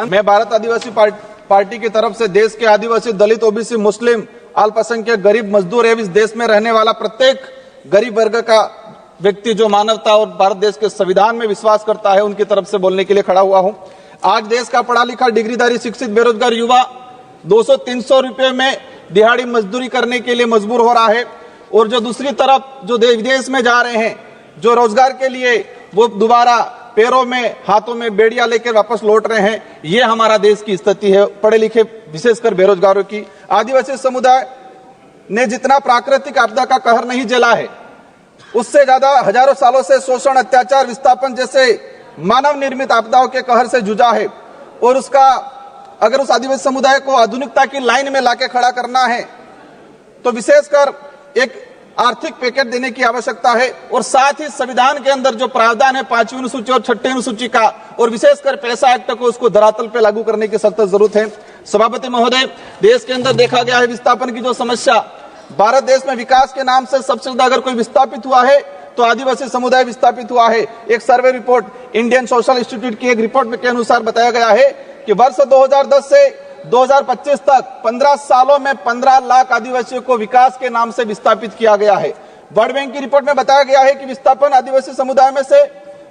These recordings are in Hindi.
मैं भारत आदिवासी पार्टी की तरफ से देश के आदिवासी, दलित, ओबीसी, मुस्लिम, अल्पसंख्यक, गरीब, मजदूर एवं इस देश में रहने वाला प्रत्येक गरीब वर्ग का व्यक्ति जो मानवता और भारत देश के संविधान में विश्वास करता है, उनकी तरफ से बोलने के लिए खड़ा हुआ हूं। आज देश का पढ़ा लिखा, डिग्रीधारी, शिक्षित, बेरोजगार युवा 200-300 रुपए में दिहाड़ी मजदूरी करने के लिए मजबूर हो रहा है, और जो दूसरी तरफ जो विदेश में जा रहे हैं, जो रोजगार के लिए वो दोबारा पैरों में, हाथों में बेड़ियां लेकर वापस लौट रहे हैं। ये हमारा देश की स्थिति है, पढ़े लिखे विशेषकर बेरोजगारों की। आदिवासी समुदाय ने जितना प्राकृतिक आपदा का कहर नहीं झेला है, उससे ज्यादा हजारों सालों से शोषण, अत्याचार, विस्थापन जैसे मानव निर्मित आपदाओं के कहर से जूझा है। और उसका अगर उस आदिवासी समुदाय को आधुनिकता की लाइन में लाके खड़ा करना है तो विशेषकर एक आर्थिक पैकेज देने की आवश्यकता है, और साथ ही संविधान के अंदर जो प्रावधान है 5वीं अनुसूची और 6ठी अनुसूची का, और विशेषकर पैसा एक्ट को उसको धरातल पे लागू करने की सख्त जरूरत है। सभापति महोदय, देश के अंदर देखा गया है विस्थापन की जो समस्या, भारत देश में विकास के नाम से सबसे ज्यादा अगर कोई विस्थापित हुआ है तो आदिवासी समुदाय विस्थापित हुआ है। एक survey report Indian social institute की एक रिपोर्ट के अनुसार बताया गया है कि वर्ष 2010 से 2025 तक 15 सालों में 15 लाख आदिवासियों को विकास के नाम से विस्थापित किया गया है। वर्ल्ड बैंक की रिपोर्ट में बताया गया है कि विस्थापन आदिवासी समुदाय में से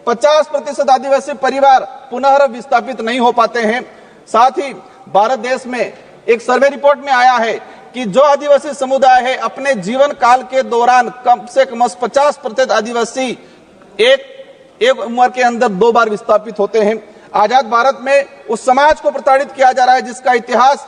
50% आदिवासी परिवार पुनः विस्थापित नहीं हो पाते हैं। साथ ही भारत देश में एक सर्वे रिपोर्ट में आया है कि जो आदिवासी समुदाय है अपने जीवन काल के दौरान कम से कम 50% आदिवासी एक उम्र के अंदर 2 बार विस्थापित होते हैं। आजाद भारत में उस समाज को प्रताड़ित किया जा रहा है जिसका इतिहास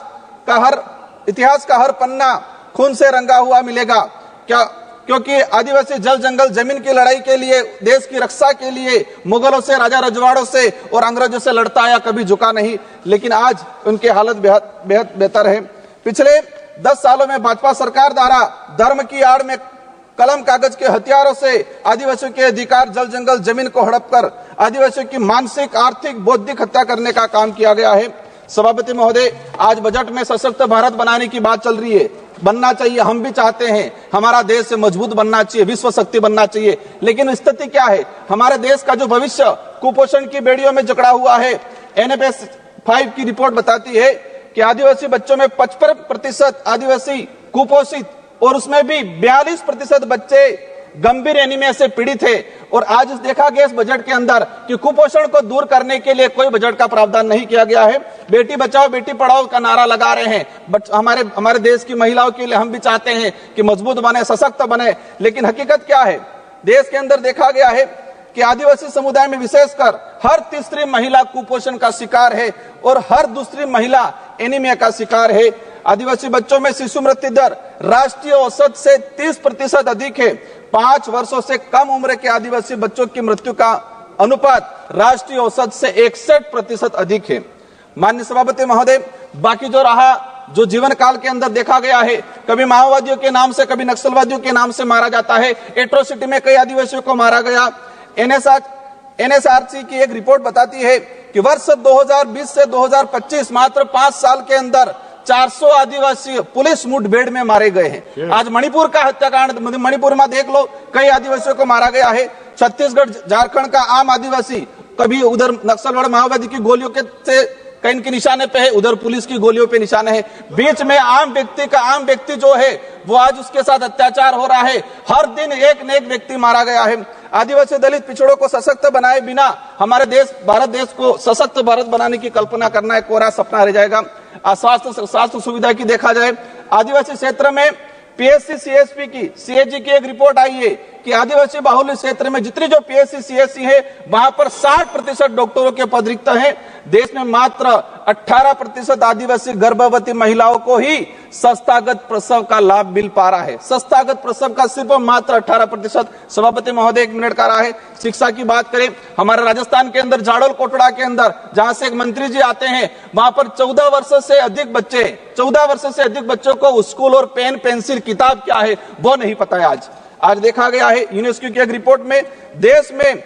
का हर पन्ना खून से रंगा हुआ मिलेगा। क्योंकि आदिवासी जल जंगल जमीन की लड़ाई के लिए, देश की रक्षा के लिए मुगलों से, राजा रजवाड़ों से और अंग्रेजों से लड़ता आया, कभी झुका नहीं, लेकिन आज उनकी हालत बेहद बेहतर है। पिछले 10 सालों में भाजपा सरकार द्वारा धर्म की आड़ में कलम कागज के हथियारों से आदिवासियों के अधिकार, जल जंगल जमीन को हड़प कर आदिवासियों की मानसिक, आर्थिक, बौद्धिक हत्या करने का काम किया गया है। सभापति महोदय, आज बजट में सशक्त भारत बनाने की बात चल रही है। बनना चाहिए, हम भी चाहते हैं, हमारा देश मजबूत बनना चाहिए, विश्व शक्ति बनना चाहिए, लेकिन स्थिति क्या है? हमारे देश का जो भविष्य कुपोषण की बेड़ियों में जकड़ा हुआ है। NFS 5 की रिपोर्ट बताती है कि आदिवासी बच्चों में 55% आदिवासी कुपोषित, और उसमें भी 42% बच्चे गंभीर एनीमिया से पीड़ित है। और आज देखा गया इस बजट के अंदर कि कुपोषण को दूर करने के लिए कोई बजट का प्रावधान नहीं किया गया है। बेटी बचाओ बेटी पढ़ाओ का नारा लगा रहे हैं, बट हमारे देश की महिलाओं के लिए हम भी चाहते हैं कि मजबूत बने, सशक्त बने, लेकिन हकीकत क्या है? देश के अंदर देखा गया है कि आदिवासी समुदाय में विशेषकर हर तीसरी महिला कुपोषण का शिकार है और हर दूसरी महिला एनीमिया का शिकार है। आदिवासी बच्चों में शिशु मृत्यु दर राष्ट्रीय औसत से 30% अधिक है। 5 वर्षों से कम उम्र के आदिवासी बच्चों की मृत्यु का अनुपात राष्ट्रीय औसत से 61% अधिक है। माननीय सभापति महोदय, बाकी जो रहा, जो जीवन काल के अंदर देखा गया है, कभी माओवादियों के नाम से, कभी नक्सलवादियों के नाम से मारा जाता है। एट्रोसिटी में कई आदिवासियों को मारा गया। NSRC की एक रिपोर्ट बताती है कि वर्ष 2020 से 2025 मात्र 5 साल के अंदर 400 आदिवासी पुलिस मुठभेड़ में मारे गए हैं। आज मणिपुर का हत्याकांड, मणिपुर में देख लो, कई आदिवासियों को मारा गया है। छत्तीसगढ़, झारखंड का आम आदिवासी कभी उधर नक्सलवाद माओवादी की गोलियों के से कहीं के निशाने पे है, उधर पुलिस की गोलियों पे निशाने है। बीच में आम व्यक्ति जो है वो आज उसके साथ अत्याचार हो रहा है। हर दिन एक न एक व्यक्ति मारा गया है। आदिवासी दलित पिछड़ों को सशक्त बनाए बिना हमारे देश, भारत देश को सशक्त भारत बनाने की कल्पना करना एक कोरा सपना रह जाएगा। स्वास्थ्य सुविधा की देखा जाए, आदिवासी क्षेत्र में PSC CSP की, CAG की एक रिपोर्ट आई है कि आदिवासी बाहुल्य क्षेत्र में जितनी जो PSC CSC है वहां पर 60% डॉक्टरों के पद रिक्त हैं। देश में मात्र 18% आदिवासी गर्भवती महिलाओं को ही संस्थागत प्रसव का लाभ मिल पा रहा है। संस्थागत प्रसव का सिर्फ मात्र 18%। सभापति महोदय, 1 मिनट का रहा है। शिक्षा की बात करें, हमारे राजस्थान के अंदर जाडोल कोटड़ा के अंदर जहां से एक मंत्री जी आते हैं, वहां पर 14 वर्ष से अधिक बच्चों को स्कूल और पेन पेंसिल किताब क्या है वो नहीं पता है। आज देखा गया है यूनेस्को की एक रिपोर्ट में देश में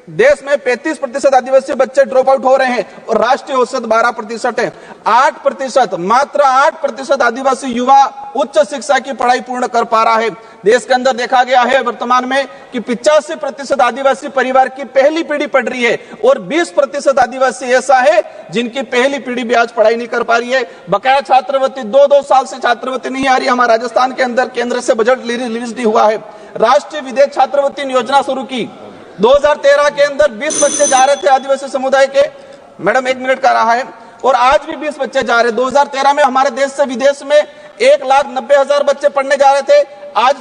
देश में 35% आदिवासी बच्चे ड्रॉप आउट हो रहे हैं और राष्ट्रीय औसत 12% है। 8%, मात्र 8% आदिवासी युवा उच्च शिक्षा की पढ़ाई पूर्ण कर पा रहा है। देश के अंदर देखा गया है वर्तमान में कि 85% आदिवासी परिवार की पहली पीढ़ी पढ़ रही है और 20% आदिवासी ऐसा है जिनकी पहली पीढ़ी भी आज पढ़ाई नहीं कर पा रही है। बकाया छात्रवृत्ति 2-2 साल से छात्रवृत्ति नहीं आ रही। हमारे राजस्थान के अंदर केंद्र से बजट रिलीज नहीं हुआ है। राष्ट्रीय विदेश छात्रवृत्ति योजना शुरू की 2013 के अंदर 20 बच्चे जा रहे थे आदिवासी समुदाय के, मैडम 1 मिनट का रहा है, और आज भी 20 बच्चे जा रहे। 2013 में हमारे देश से विदेश में 1,90,000 बच्चे पढ़ने जा रहे थे। आज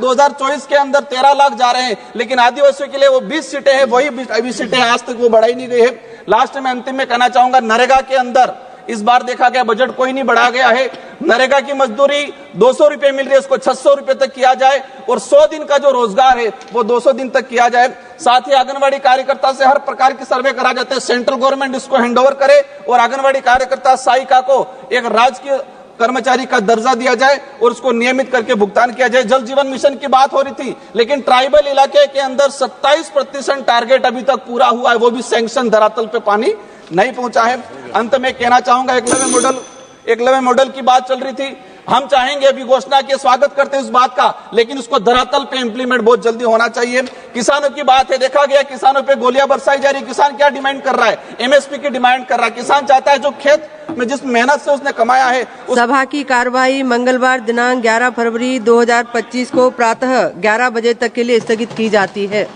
2024 के अंदर 13 लाख जा रहे हैं, लेकिन आदिवासियों के लिए वो 20 सीटें हैं, वही 20 सीटें आज तक वो बढ़ाई नहीं गई है। लास्ट में अंतिम में कहना चाहूंगा, नरेगा के अंदर इस बार देखा गया बजट कोई नहीं बढ़ा गया है। नरेगा की मजदूरी 200 रुपए मिल रही है, उसको 600 रुपए तक किया जाए और 100 दिन का जो रोजगार है वो 200 दिन तक किया जाए। साथ ही आंगनवाड़ी कार्यकर्ता से हर प्रकार की सर्वे करा जाते हैं, सेंट्रल गवर्नमेंट इसको हैंडओवर करे और आंगनवाड़ी कार्यकर्ता सहायिका को एक राजकीय कर्मचारी का दर्जा दिया जाए और उसको नियमित करके भुगतान किया जाए। जल जीवन मिशन की बात हो रही थी, लेकिन ट्राइबल इलाके के अंदर 27% टारगेट अभी तक पूरा हुआ है, वो भी सैंक्शन धरातल पे पानी नहीं पहुंचा है। अंत में कहना चाहूंगा, एकलव्य मॉडल की बात चल रही थी। हम चाहेंगे, अभी घोषणा के स्वागत करते हैं इस बात का, लेकिन उसको धरातल पे इंप्लीमेंट बहुत जल्दी होना चाहिए। किसानों की बात है, देखा गया किसानों पे गोलियां बरसाई जा रही। किसान क्या डिमांड कर रहा है? एमएसपी की डिमांड कर रहा है। किसान चाहता है जो खेत में जिस मेहनत से उसने कमाया है। सभा की कार्यवाही मंगलवार दिनांक 11 फरवरी 2025 को प्रातः 11 बजे तक के लिए स्थगित की जाती है।